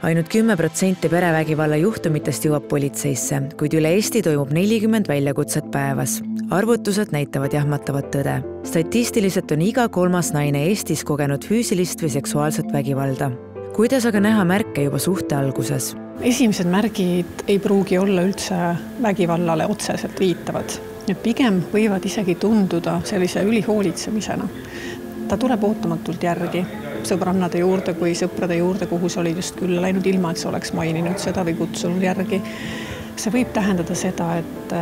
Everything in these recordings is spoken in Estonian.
Ainult 10% perevägivalla juhtumitest jõuab politseisse, kuid üle Eesti toimub 40 väljakutset päevas. Arvutused näitavad jahmatavat tõde. Statistiliselt on iga 3. naine Eestis kogenud füüsilist või seksuaalset vägivalda. Kuidas aga näha märke juba suhte alguses? Esimesed märgid ei pruugi olla üldse vägivallale otseselt viitavad. Pigem võivad isegi tunduda sellise ülihoolitsemisena. Ta tuleb ootamatult järgi sõbrannade juurde kui sõprade juurde, kuhu sa olid just külla läinud ilma, et sa oleks maininud seda või kutsunud järgi. See võib tähendada seda, et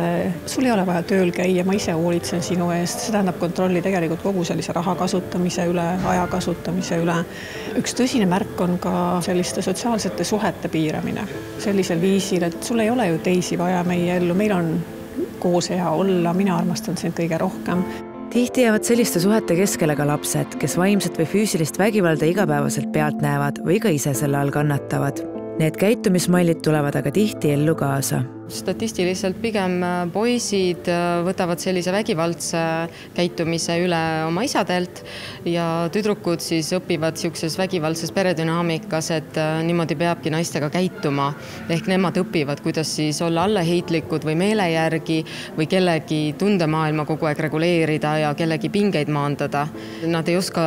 sul ei ole vaja tööl käia, ma ise hoolitsen sinu eest. See tähendab kontrolli tegelikult kogu sellise raha kasutamise üle, aja kasutamise üle. Üks tõsine märk on ka selliste sotsiaalsete suhete piiramine. Sellisel viisil, et sul ei ole ju teisi vaja meie ellu, meil on koos hea olla, mina armastan sind kõige rohkem. Tihti jäävad selliste suhete keskele ka lapsed, kes vaimset või füüsilist vägivalda igapäevaselt pealt näevad või ka ise selle all kannatavad. Need käitumismallid tulevad aga tihti ellu kaasa. Statistiliselt pigem poisid võtavad sellise vägivaldse käitumise üle oma isadelt ja tüdrukud siis õpivad siukses vägivaldses peredünaamikas, et niimoodi peabki naistega käituma. Ehk nemad õpivad, kuidas siis olla allaheitlikud või meele järgi või kellegi tundemaailma kogu aeg reguleerida ja kellegi pingeid maandada. Nad ei oska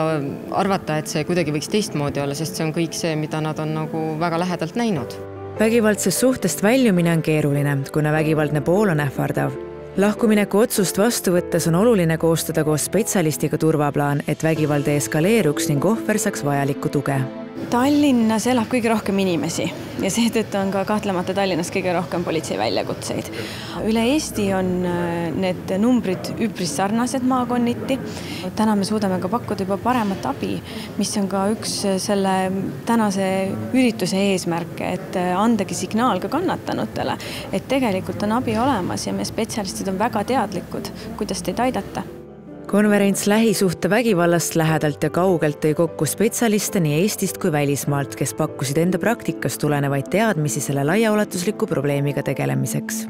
arvata, et see kuidagi võiks teistmoodi olla, sest see on kõik see, mida nad on nagu väga lähedalt näinud. Vägivaldsest suhtest väljumine on keeruline, kuna vägivaldne pool on ähvardav. Lahkumineku otsust vastu võttes on oluline koostada koos spetsialistiga turvaplaan, et vägivald eskaleeruks ning ohver saaks vajalikku tuge. Tallinnas elab kõige rohkem inimesi ja seetõttu on ka kahtlemata Tallinnas kõige rohkem politsei väljakutseid. Üle Eesti on need numbrid üpris sarnased maakonniti. Täna me suudame ka pakkuda juba paremat abi, mis on ka üks selle tänase ürituse eesmärke, et andagi signaal ka kannatanutele, et tegelikult on abi olemas ja me spetsialistid on väga teadlikud, kuidas teid aidata. Konverents lähisuhte vägivallast lähedalt ja kaugelt tõi kokku spetsialiste nii Eestist kui välismaalt, kes pakkusid enda praktikast tulenevaid teadmisi selle laiaulatusliku probleemiga tegelemiseks.